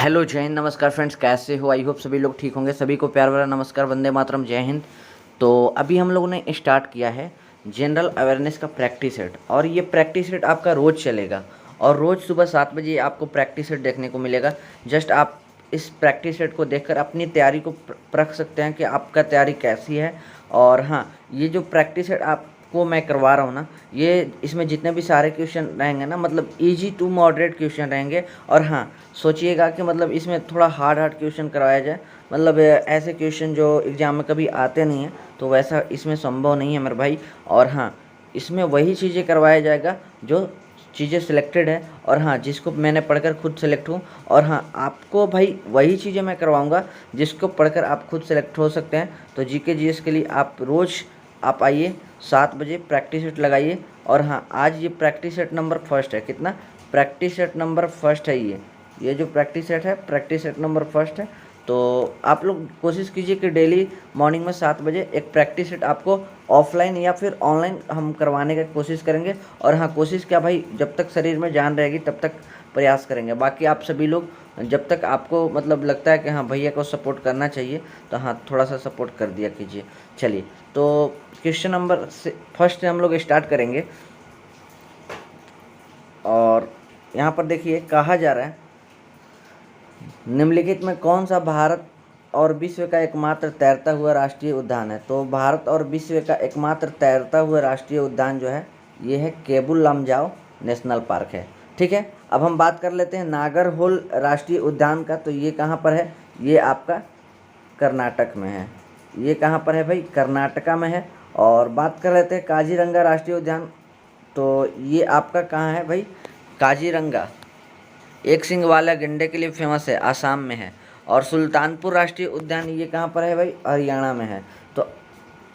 Hello जय हिंद, नमस्कार friends, कैसे हो? आई होप सभी लोग ठीक होंगे। सभी को प्यार भरा नमस्कार, वंदे मातरम, जय हिंद। तो अभी हम लोगों ने स्टार्ट किया है जनरल अवेयरनेस का प्रैक्टिस सेट, और ये प्रैक्टिस सेट आपका रोज़ चलेगा और रोज़ सुबह 7 बजे आपको प्रैक्टिस सेट देखने को मिलेगा। जस्ट आप इस प्रैक्टिस सेट को देखकर अपनी तैयारी को परख सकते हैं कि आपका तैयारी कैसी है। और हाँ, ये जो प्रैक्टिस सेट आपको मैं करवा रहा हूँ ना, ये इसमें जितने भी सारे क्वेश्चन रहेंगे ना, मतलब इजी टू मॉडरेट क्वेश्चन रहेंगे। और हाँ, सोचिएगा कि मतलब इसमें थोड़ा हार्ड हार्ड क्वेश्चन करवाया जाए, मतलब ऐसे क्वेश्चन जो एग्ज़ाम में कभी आते नहीं हैं, तो वैसा इसमें संभव नहीं है मेरे भाई। और हाँ, इसमें वही चीज़ें करवाया जाएगा जो चीज़ें सिलेक्टेड है, और हाँ, जिसको मैंने पढ़कर खुद सेलेक्ट हूँ। और हाँ, आपको भाई वही चीज़ें मैं करवाऊँगा जिसको पढ़कर आप खुद सेलेक्ट हो सकते हैं। तो जीके जीएस के लिए आप रोज़ आप आइए 7 बजे, प्रैक्टिस सेट लगाइए। और हाँ, आज ये प्रैक्टिस सेट नंबर फर्स्ट है। कितना? प्रैक्टिस सेट नंबर फर्स्ट है ये जो प्रैक्टिस सेट है, प्रैक्टिस सेट नंबर फर्स्ट है। तो आप लोग कोशिश कीजिए कि डेली मॉर्निंग में 7 बजे एक प्रैक्टिस सेट आपको ऑफलाइन या फिर ऑनलाइन हम करवाने की कोशिश करेंगे। और हाँ, कोशिश क्या भाई, जब तक शरीर में जान रहेगी तब तक प्रयास करेंगे। बाकी आप सभी लोग जब तक आपको मतलब लगता है कि हाँ भैया को सपोर्ट करना चाहिए, तो हाँ, थोड़ा सा सपोर्ट कर दिया कीजिए। चलिए, तो क्वेश्चन नंबर से फर्स्ट से हम लोग स्टार्ट करेंगे। और यहाँ पर देखिए, कहा जा रहा है निम्नलिखित में कौन सा भारत और विश्व का एकमात्र तैरता हुआ राष्ट्रीय उद्यान है? तो भारत और विश्व का एकमात्र तैरता हुआ राष्ट्रीय उद्यान जो है, ये है केबुल लमजाओ नेशनल पार्क है। ठीक है, अब हम बात कर लेते हैं नागरहोल राष्ट्रीय उद्यान का। तो ये कहाँ पर है? ये आपका कर्नाटक में है। ये कहाँ पर है भाई? कर्नाटका में है। और बात कर लेते हैं काजीरंगा राष्ट्रीय उद्यान। तो ये आपका कहाँ है भाई? काजीरंगा एक सिंग वाला गंडे के लिए फेमस है, आसाम में है। और सुल्तानपुर राष्ट्रीय उद्यान ये कहाँ पर है भाई? हरियाणा में है। तो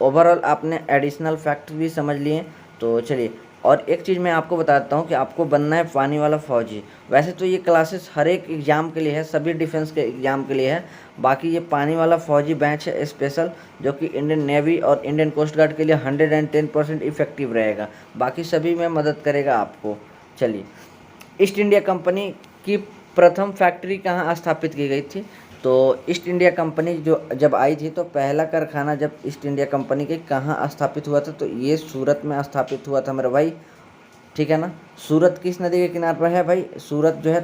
ओवरऑल आपने एडिशनल फैक्ट भी समझ लिए। तो चलिए, और एक चीज़ मैं आपको बताता हूँ कि आपको बनना है पानी वाला फौजी। वैसे तो ये क्लासेस हर एक एग्ज़ाम के लिए है, सभी डिफेंस के एग्ज़ाम के लिए है। बाकी ये पानी वाला फौजी बैच है स्पेशल, जो कि इंडियन नेवी और इंडियन कोस्ट गार्ड के लिए 110% इफेक्टिव रहेगा। बाकी सभी में मदद करेगा आपको। चलिए, ईस्ट इंडिया कंपनी की प्रथम फैक्ट्री कहाँ स्थापित की गई थी? तो ईस्ट इंडिया कंपनी जो जब आई थी, तो पहला कारखाना जब ईस्ट इंडिया कंपनी के कहाँ स्थापित हुआ था? तो ये सूरत में स्थापित हुआ था मेरे भाई। ठीक है ना? सूरत किस नदी के किनारे पर है भाई? सूरत जो है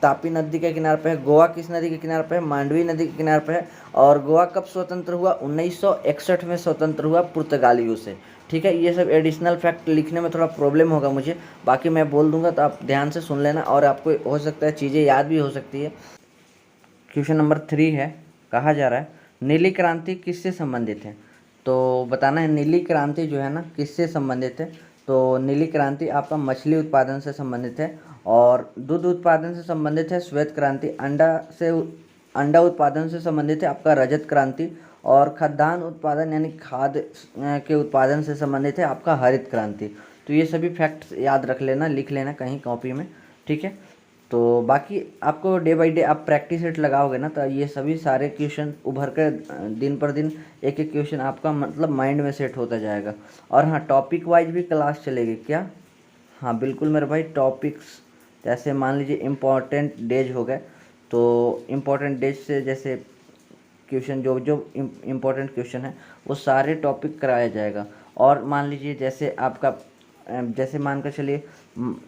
तापी नदी के किनारे पर है। गोवा किस नदी के किनारे पर है? मांडवी नदी के किनारे पर है। और गोवा कब स्वतंत्र हुआ? 1961 में स्वतंत्र हुआ पुर्तगालियों से। ठीक है, ये सब एडिशनल फैक्ट लिखने में थोड़ा प्रॉब्लम होगा मुझे, बाकी मैं बोल दूंगा तो आप ध्यान से सुन लेना, और आपको हो सकता है चीज़ें याद भी हो सकती है। क्वेश्चन नंबर 3 है, कहा जा रहा है नीली क्रांति किससे संबंधित है? तो बताना है नीली क्रांति जो है ना, किससे संबंधित है? तो नीली क्रांति आपका मछली उत्पादन से संबंधित है, और दूध उत्पादन से संबंधित है श्वेत क्रांति, अंडा उत्पादन से संबंधित है आपका रजत क्रांति, और खाद्यान्न उत्पादन यानी खाद्य के उत्पादन से संबंधित है आपका हरित क्रांति। तो ये सभी फैक्ट्स याद रख लेना, लिख लेना कहीं कॉपी में। ठीक है, तो बाकी आपको डे बाय डे आप प्रैक्टिस सेट लगाओगे ना, तो ये सभी सारे क्वेश्चन उभर कर दिन पर दिन एक एक क्वेश्चन आपका मतलब माइंड में सेट होता जाएगा। और हाँ, टॉपिक वाइज भी क्लास चलेगी क्या? हाँ बिल्कुल मेरे भाई, टॉपिक्स जैसे मान लीजिए इम्पॉर्टेंट डेज हो गए, तो इम्पॉर्टेंट डेज से जैसे क्वेश्चन जो जो इम्पोर्टेंट क्वेश्चन है वो सारे टॉपिक कराया जाएगा। और मान लीजिए जैसे आपका जैसे मान कर चलिए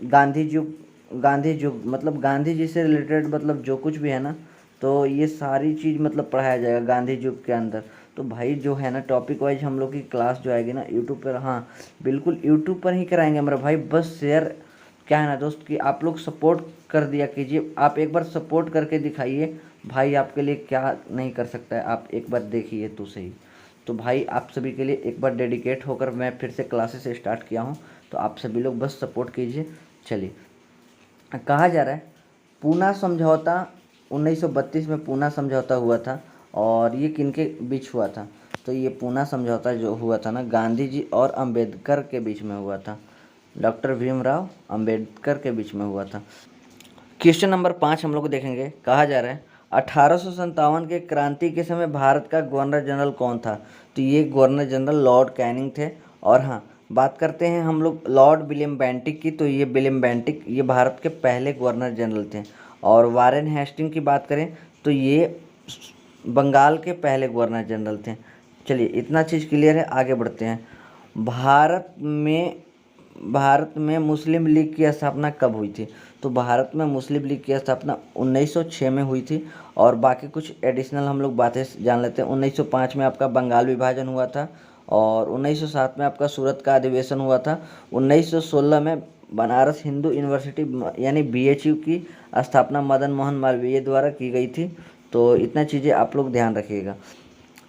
गांधी युग मतलब गांधी जी से रिलेटेड मतलब जो कुछ भी है ना, तो ये सारी चीज़ मतलब पढ़ाया जाएगा गांधी युग के अंदर। तो भाई जो है ना, टॉपिक वाइज हम लोग की क्लास जो आएगी ना यूट्यूब पर, हाँ बिल्कुल यूट्यूब पर ही कराएंगे मेरा भाई। बस शेयर क्या है ना दोस्त, कि आप लोग सपोर्ट कर दिया कीजिए। आप एक बार सपोर्ट करके दिखाइए, भाई आपके लिए क्या नहीं कर सकता है, आप एक बार देखिए तो सही। तो भाई आप सभी के लिए एक बार डेडिकेट होकर मैं फिर से क्लासेस स्टार्ट किया हूँ, तो आप सभी लोग बस सपोर्ट कीजिए। चलिए, कहा जा रहा है पूना समझौता 1932 में पूना समझौता हुआ था, और ये किनके बीच हुआ था? तो ये पूना समझौता जो हुआ था ना, गांधी जी और अंबेडकर के बीच में हुआ था, डॉक्टर भीमराव अंबेडकर के बीच में हुआ था। क्वेश्चन नंबर 5 हम लोग देखेंगे। कहा जा रहा है 1857 के क्रांति के समय भारत का गवर्नर जनरल कौन था? तो ये गवर्नर जनरल लॉर्ड कैनिंग थे। और हाँ, बात करते हैं हम लोग लॉर्ड विलियम बेंटिक की। तो ये विलियम बेंटिक ये भारत के पहले गवर्नर जनरल थे। और वारेन हेस्टिंग की बात करें तो ये बंगाल के पहले गवर्नर जनरल थे। चलिए इतना चीज़ क्लियर है, आगे बढ़ते हैं। भारत में मुस्लिम लीग की स्थापना कब हुई थी? तो भारत में मुस्लिम लीग की स्थापना 1906 में हुई थी। और बाकी कुछ एडिशनल हम लोग बातें जान लेते हैं। 1905 में आपका बंगाल विभाजन हुआ था, और 1907 में आपका सूरत का अधिवेशन हुआ था। 1916 में बनारस हिंदू यूनिवर्सिटी यानी BHU की स्थापना मदन मोहन मालवीय द्वारा की गई थी। तो इतना चीज़ें आप लोग ध्यान रखिएगा।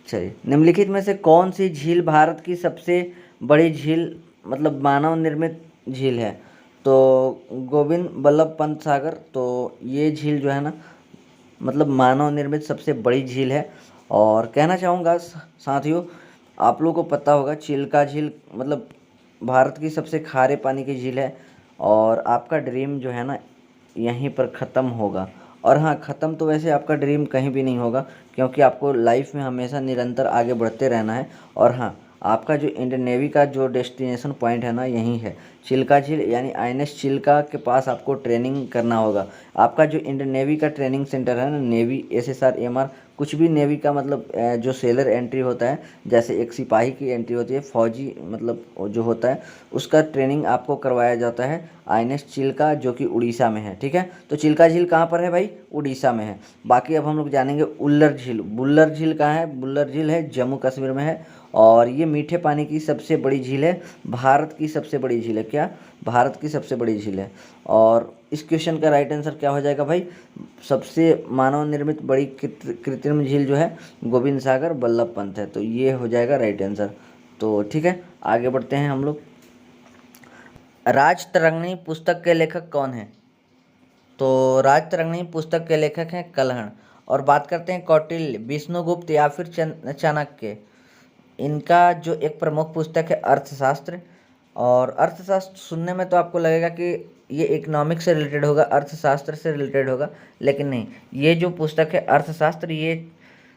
चलिए, निम्नलिखित में से कौन सी झील भारत की सबसे बड़ी झील मतलब मानव निर्मित झील है? तो गोविंद बल्लभ पंत सागर। तो ये झील जो है ना, मतलब मानव निर्मित सबसे बड़ी झील है। और कहना चाहूँगा साथियों, आप लोगों को पता होगा चिल्का झील मतलब भारत की सबसे खारे पानी की झील है। और आपका ड्रीम जो है ना यहीं पर ख़त्म होगा। और हाँ, ख़त्म तो वैसे आपका ड्रीम कहीं भी नहीं होगा, क्योंकि आपको लाइफ में हमेशा निरंतर आगे बढ़ते रहना है। और हाँ, आपका जो इंडियन नेवी का जो डेस्टिनेशन पॉइंट है ना यहीं है चिल्का झील, यानी INS चिल्का के पास आपको ट्रेनिंग करना होगा। आपका जो इंडियन नेवी का ट्रेनिंग सेंटर है ना, नेवी SSR MR, कुछ भी नेवी का मतलब जो सेलर एंट्री होता है, जैसे एक सिपाही की एंट्री होती है, फौजी मतलब जो होता है उसका ट्रेनिंग आपको करवाया जाता है INS चिल्का, जो कि उड़ीसा में है। ठीक है, तो चिल्का झील कहाँ पर है भाई? उड़ीसा में है। बाकी अब हम लोग जानेंगे उल्लर झील। बुल्लर झील कहाँ है? बुल्लर झील है जम्मू कश्मीर में है। और ये मीठे पानी की सबसे बड़ी झील है, भारत की सबसे बड़ी झील है। क्या? भारत की सबसे बड़ी झील है। और इस क्वेश्चन का राइट आंसर क्या हो जाएगा भाई? सबसे मानव निर्मित बड़ी कृत्रिम झील जो है गोविंद सागर बल्लभ पंत है। तो ये हो जाएगा राइट आंसर। तो ठीक है, आगे बढ़ते हैं हम लोग। राजतरंगिणी पुस्तक के लेखक कौन है? तो राजतरंगिणी पुस्तक के लेखक हैं कल्हण। और बात करते हैं कौटिल्य, विष्णुगुप्त या फिर चाणक्य। इनका जो एक प्रमुख पुस्तक है अर्थशास्त्र। और अर्थशास्त्र सुनने में तो आपको लगेगा कि ये इकोनॉमिक्स से रिलेटेड होगा, अर्थशास्त्र से रिलेटेड होगा, लेकिन नहीं, ये जो पुस्तक है अर्थशास्त्र ये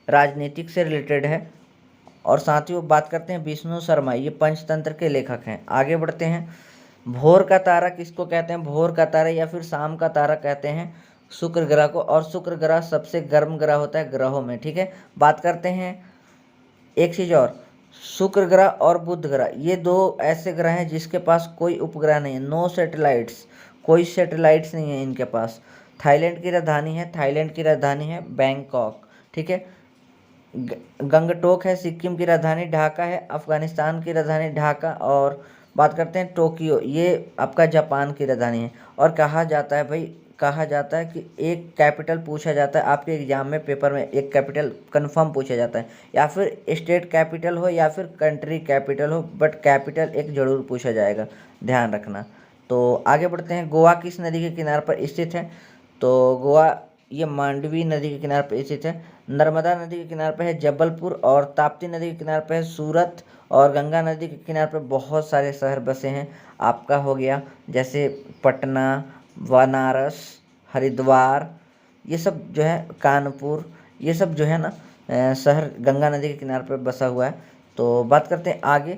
राजनीतिक से रिलेटेड है। और साथ ही वो बात करते हैं विष्णु शर्मा, ये पंचतंत्र के लेखक हैं। आगे बढ़ते हैं। भोर का तारा किसको कहते हैं? भोर का तारा या फिर शाम का तारा कहते हैं शुक्र ग्रह को। और शुक्र ग्रह सबसे गर्म ग्रह होता है ग्रहों में। ठीक है, बात करते हैं एक चीज़ और, शुक्र ग्रह और बुध ग्रह ये दो ऐसे ग्रह हैं जिसके पास कोई उपग्रह नहीं है, नो सैटेलाइट्स, कोई सैटेलाइट्स नहीं है इनके पास। थाईलैंड की राजधानी है, थाईलैंड की राजधानी है बैंकॉक। ठीक है, गंगटोक है सिक्किम की राजधानी, ढाका है अफगानिस्तान की राजधानी ढाका। और बात करते हैं टोक्यो, ये आपका जापान की राजधानी है। और कहा जाता है भाई, कहा जाता है कि एक कैपिटल पूछा जाता है आपके एग्जाम में, पेपर में एक कैपिटल कंफर्म पूछा जाता है, या फिर स्टेट कैपिटल हो या फिर कंट्री कैपिटल हो, बट कैपिटल एक जरूर पूछा जाएगा, ध्यान रखना। तो आगे बढ़ते हैं। गोवा किस नदी के किनारे पर स्थित है? तो गोवा ये मांडवी नदी के किनारे पर स्थित है। नर्मदा नदी के किनारे पर है जबलपुर, और ताप्ती नदी के किनारे पर है सूरत, और गंगा नदी के किनारे पर बहुत सारे शहर बसे हैं। आपका हो गया जैसे पटना, बनारस, हरिद्वार, ये सब जो है कानपुर, ये सब जो है ना शहर गंगा नदी के किनारे पर बसा हुआ है। तो बात करते हैं आगे।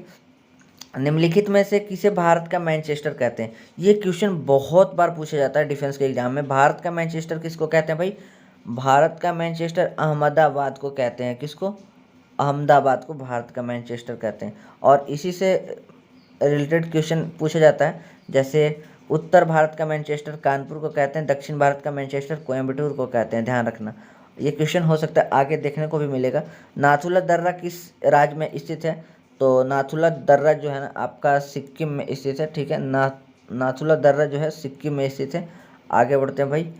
निम्नलिखित में से किसे भारत का मैनचेस्टर कहते हैं? ये क्वेश्चन बहुत बार पूछा जाता है डिफेंस के एग्जाम में। भारत का मैनचेस्टर किसको कहते हैं भाई? भारत का मैनचेस्टर अहमदाबाद को कहते हैं। किसको? अहमदाबाद को भारत का मैनचेस्टर कहते हैं। और इसी से रिलेटेड क्वेश्चन पूछा जाता है, जैसे उत्तर भारत का मैनचेस्टर कानपुर को कहते हैं, दक्षिण भारत का मैनचेस्टर कोयम्बटूर को कहते हैं, ध्यान रखना। ये क्वेश्चन हो सकता है आगे देखने को भी मिलेगा। नाथुला दर्रा किस राज्य में स्थित है? तो नाथुला दर्रा जो है ना आपका सिक्किम में स्थित है। ठीक है, नाथुला दर्रा जो है सिक्किम में स्थित है। आगे बढ़ते हैं भाई।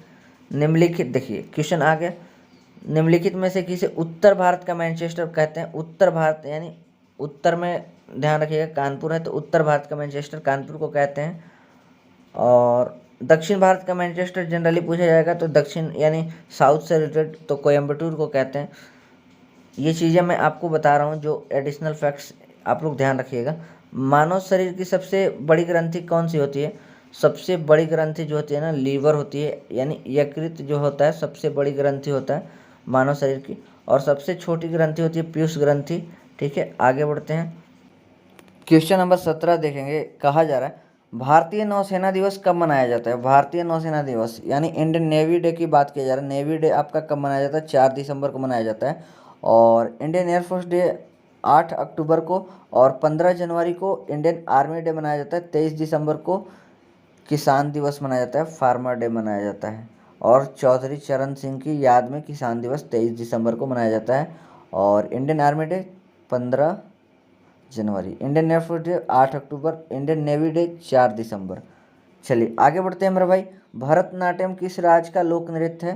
निम्नलिखित, देखिए क्वेश्चन आ गया, निम्नलिखित में से किसे उत्तर भारत का मैनचेस्टर कहते हैं? उत्तर भारत यानी उत्तर में ध्यान रखिएगा कानपुर है, तो उत्तर भारत का मैनचेस्टर कानपुर को कहते हैं। और दक्षिण भारत का मैनचेस्टर जनरली पूछा जाएगा तो दक्षिण यानी साउथ से रिलेटेड, तो कोयम्बटूर को कहते हैं। ये चीज़ें मैं आपको बता रहा हूँ जो एडिशनल फैक्ट्स, आप लोग ध्यान रखिएगा। मानव शरीर की सबसे बड़ी ग्रंथि कौन सी होती है? सबसे बड़ी ग्रंथि जो होती है ना लीवर होती है, यानी यकृत जो होता है सबसे बड़ी ग्रंथि होता है मानव शरीर की। और सबसे छोटी ग्रंथि होती है पीयूष ग्रंथि। ठीक है, आगे बढ़ते हैं। क्वेश्चन नंबर 17 देखेंगे। कहा जा रहा है भारतीय नौसेना दिवस कब मनाया जाता है? भारतीय नौसेना दिवस यानी इंडियन नेवी डे की बात की जा रही है। नेवी डे आपका कब मनाया जाता है? 4 दिसंबर को मनाया जाता है। और इंडियन एयरफोर्स डे 8 अक्टूबर को, और 15 जनवरी को इंडियन आर्मी डे मनाया जाता है। 23 दिसंबर को किसान दिवस मनाया जाता है, फार्मर डे मनाया जाता है। और चौधरी चरण सिंह की याद में किसान दिवस 23 दिसंबर को मनाया जाता है। और इंडियन आर्मी डे 15 जनवरी, इंडियन एयरफोर्स डे 8 अक्टूबर, इंडियन नेवी डे 4 दिसंबर। चलिए आगे बढ़ते हैं मेरे भाई। भरतनाट्यम किस राज्य का लोक नृत्य है?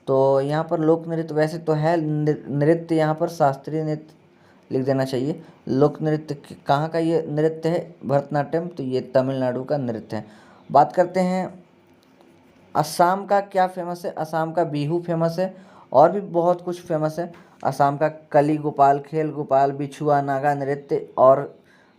तो यहाँ पर लोक नृत्य वैसे तो है नृत्य, यहाँ पर शास्त्रीय नृत्य लिख देना चाहिए। लोक नृत्य कहाँ का ये नृत्य है भरतनाट्यम? तो ये तमिलनाडु का नृत्य है। बात करते हैं असम का क्या फेमस है? असम का बिहू फेमस है, और भी बहुत कुछ फेमस है। असम का कली गोपाल, खेल गोपाल, बिछुआ, नागा नृत्य और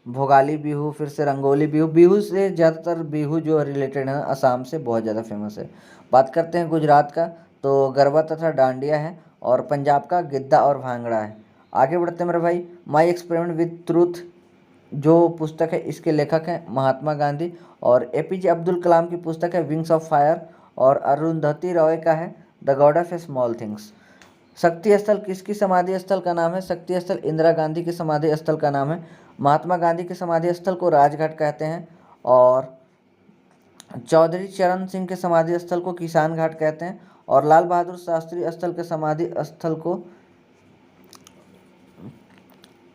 भोगाली बिहू, फिर से रंगोली बिहू। बिहू से ज़्यादातर बिहू जो रिलेटेड है असम से बहुत ज़्यादा फेमस है। बात करते हैं गुजरात का, तो गरबा तथा डांडिया है। और पंजाब का गिद्दा और भांगड़ा है। आगे बढ़ते हैं मेरे भाई। माई एक्सपेरिमेंट विद ट्रूथ जो पुस्तक है इसके लेखक हैं महात्मा गांधी। और एपीजे अब्दुल कलाम की पुस्तक है विंग्स ऑफ फायर। और अरुंधति रॉय का है the God of small things. शक्ति स्थल किसकी समाधि स्थल का नाम है? शक्ति स्थल इंदिरा गांधी के समाधि स्थल का नाम है। महात्मा गांधी के समाधि स्थल को राजघाट कहते हैं। और चौधरी चरण सिंह के समाधि स्थल को किसान घाट कहते हैं। और लाल बहादुर शास्त्री स्थल के समाधि स्थल को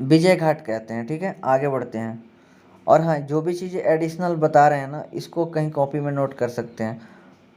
विजय घाट कहते हैं। ठीक है, आगे बढ़ते हैं। और हाँ, जो भी चीज़ें एडिशनल बता रहे हैं ना, इसको कहीं कॉपी में नोट कर सकते हैं।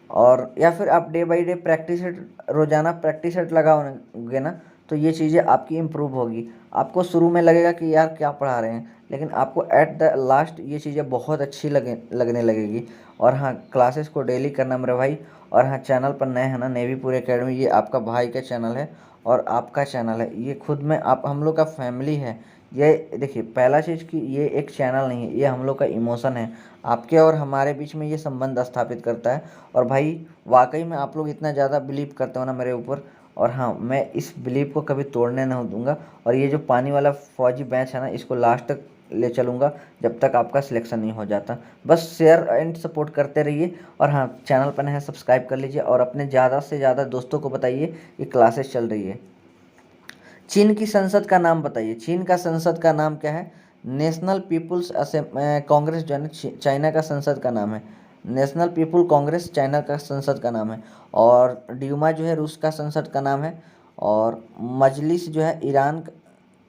और या फिर आप day by day practice set, रोज़ाना प्रैक्टिस सेट लगाओगे ना, तो ये चीज़ें आपकी इम्प्रूव होगी। आपको शुरू में लगेगा कि यार क्या पढ़ा रहे हैं, लेकिन आपको एट द लास्ट ये चीज़ें बहुत अच्छी लगने लगेगी। और हाँ, क्लासेस को डेली करना मेरे भाई। और हाँ, चैनल पर नए हैं ना, नेवीपुर एकेडमी, ये आपका भाई का चैनल है और आपका चैनल है। ये खुद में आप हम लोग का फैमिली है। ये देखिए, पहला चीज़ कि ये एक चैनल नहीं है, ये हम लोग का इमोशन है। आपके और हमारे बीच में ये संबंध स्थापित करता है। और भाई वाकई में आप लोग इतना ज़्यादा बिलीव करते हो ना मेरे ऊपर, और हाँ, मैं इस बिलीव को कभी तोड़ने नहीं दूंगा। और ये जो पानी वाला फौजी बैच है ना, इसको लास्ट तक ले चलूँगा जब तक आपका सिलेक्शन नहीं हो जाता। बस शेयर एंड सपोर्ट करते रहिए। और हाँ, चैनल पर नए हैं सब्सक्राइब कर लीजिए और अपने ज़्यादा से ज़्यादा दोस्तों को बताइए कि क्लासेस चल रही है। चीन की संसद का नाम बताइए। चीन का संसद का नाम क्या है? नेशनल पीपुल्स कांग्रेस जो है ना, चाइना का संसद का नाम है। नेशनल पीपुल कांग्रेस चाइना का संसद का नाम है। और ड्यूमा जो है रूस का संसद का नाम है। और मजलिस जो है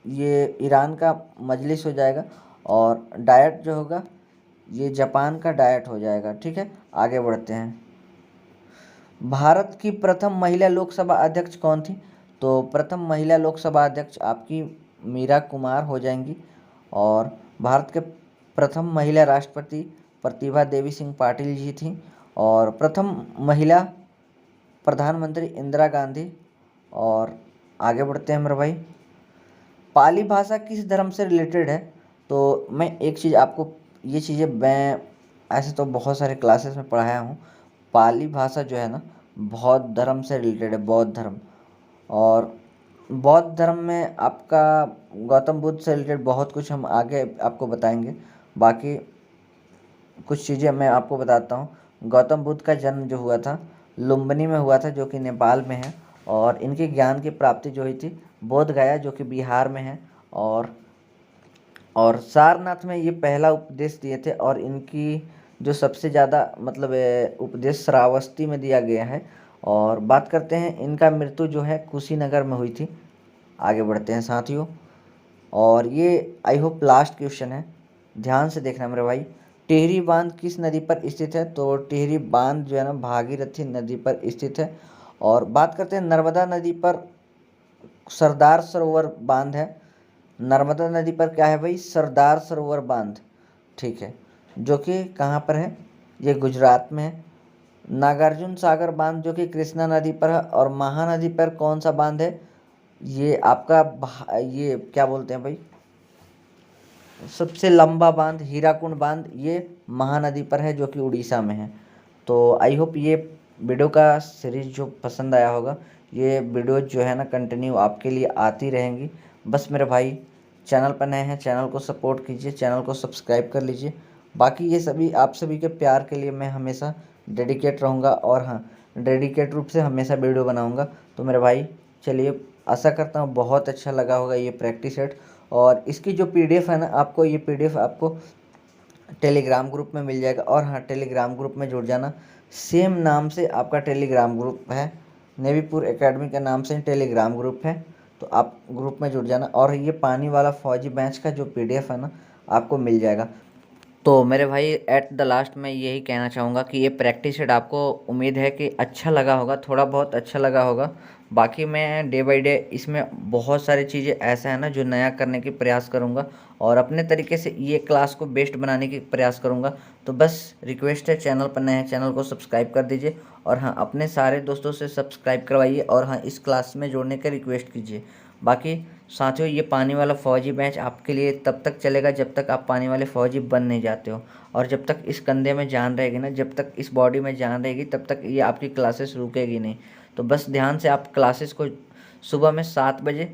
ये ईरान का मजलिस हो जाएगा। और डायट जो होगा ये जापान का डायट हो जाएगा। ठीक है, आगे बढ़ते हैं। भारत की प्रथम महिला लोकसभा अध्यक्ष कौन थी? तो प्रथम महिला लोकसभा अध्यक्ष आपकी मीरा कुमार हो जाएंगी। और भारत के प्रथम महिला राष्ट्रपति प्रतिभा देवी सिंह पाटिल जी थी। और प्रथम महिला प्रधानमंत्री इंदिरा गांधी। और आगे बढ़ते हैं मेरे भाई। पाली भाषा किस धर्म से रिलेटेड है? तो मैं एक चीज़ आपको, ये चीज़ें मैं ऐसे तो बहुत सारे क्लासेस में पढ़ाया हूँ। पाली भाषा जो है ना, बौद्ध धर्म से रिलेटेड है, बौद्ध धर्म। और बौद्ध धर्म में आपका गौतम बुद्ध से रिलेटेड बहुत कुछ हम आगे आपको बताएंगे। बाकी कुछ चीज़ें मैं आपको बताता हूँ। गौतम बुद्ध का जन्म जो हुआ था लुम्बिनी में हुआ था, जो कि नेपाल में है। और इनके ज्ञान की प्राप्ति जो हुई थी बोध गया, जो कि बिहार में है। और सारनाथ में ये पहला उपदेश दिए थे। और इनकी जो सबसे ज़्यादा मतलब उपदेश श्रावस्ती में दिया गया है। और बात करते हैं, इनका मृत्यु जो है कुशीनगर में हुई थी। आगे बढ़ते हैं साथियों। और ये आई होप लास्ट क्वेश्चन है, ध्यान से देखना मेरे भाई। टिहरी बांध किस नदी पर स्थित है? तो टिहरी बांध जो है ना, भागीरथी नदी पर स्थित है। और बात करते हैं, नर्मदा नदी पर सरदार सरोवर बांध है। नर्मदा नदी पर क्या है भाई? सरदार सरोवर बांध। ठीक है, जो कि कहाँ पर है? ये गुजरात में है। नागार्जुन सागर बांध जो कि कृष्णा नदी पर है। और महानदी पर कौन सा बांध है? ये आपका ये क्या बोलते हैं भाई, सबसे लंबा बांध हीराकुंड बांध, ये महानदी पर है, जो कि उड़ीसा में है। तो आई होप ये वीडियो का सीरीज जो पसंद आया होगा। ये वीडियो जो है ना, कंटिन्यू आपके लिए आती रहेंगी। बस मेरे भाई, चैनल पर नए हैं, चैनल को सपोर्ट कीजिए, चैनल को सब्सक्राइब कर लीजिए। बाकी ये सभी आप सभी के प्यार के लिए मैं हमेशा डेडिकेट रहूँगा और हाँ, डेडिकेट रूप से हमेशा वीडियो बनाऊँगा। तो मेरे भाई चलिए, आशा करता हूँ बहुत अच्छा लगा होगा ये प्रैक्टिस सेट। और इसकी जो PDF है ना, आपको ये PDF आपको टेलीग्राम ग्रुप में मिल जाएगा। और हाँ, टेलीग्राम ग्रुप में जुड़ जाना। सेम नाम से आपका टेलीग्राम ग्रुप है, नेवीपुर एकेडमी के नाम से टेलीग्राम ग्रुप है। तो आप ग्रुप में जुड़ जाना और ये पानी वाला फौजी बैच का जो PDF है ना, आपको मिल जाएगा। तो मेरे भाई एट द लास्ट मैं यही कहना चाहूँगा कि ये प्रैक्टिस सेट आपको उम्मीद है कि अच्छा लगा होगा, थोड़ा बहुत अच्छा लगा होगा। बाकी मैं डे बाय डे इसमें बहुत सारी चीज़ें ऐसा है ना जो नया करने की प्रयास करूँगा और अपने तरीके से ये क्लास को बेस्ट बनाने की प्रयास करूँगा। तो बस रिक्वेस्ट है, चैनल पर नए हैं चैनल को सब्सक्राइब कर दीजिए और हाँ, अपने सारे दोस्तों से सब्सक्राइब करवाइए और हाँ, इस क्लास में जोड़ने का रिक्वेस्ट कीजिए। बाकी साथियों, ये पानी वाला फ़ौजी बैच आपके लिए तब तक चलेगा जब तक आप पानी वाले फ़ौजी बन नहीं जाते हो। और जब तक इस कंधे में जान रहेगी ना, जब तक इस बॉडी में जान रहेगी, तब तक ये आपकी क्लासेस रुकेगी नहीं। तो बस ध्यान से आप क्लासेस को सुबह में 7 बजे,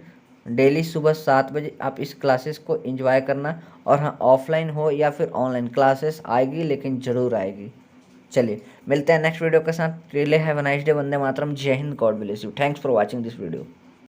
डेली सुबह 7 बजे आप इस क्लासेस को एंजॉय करना। और हाँ, ऑफलाइन हो या फिर ऑनलाइन क्लासेस आएगी, लेकिन ज़रूर आएगी। चलिए मिलते हैं नेक्स्ट वीडियो के साथ। Really have a nice day. वंदे मातरम। जय हिंद। God bless you. Thanks for watching this video.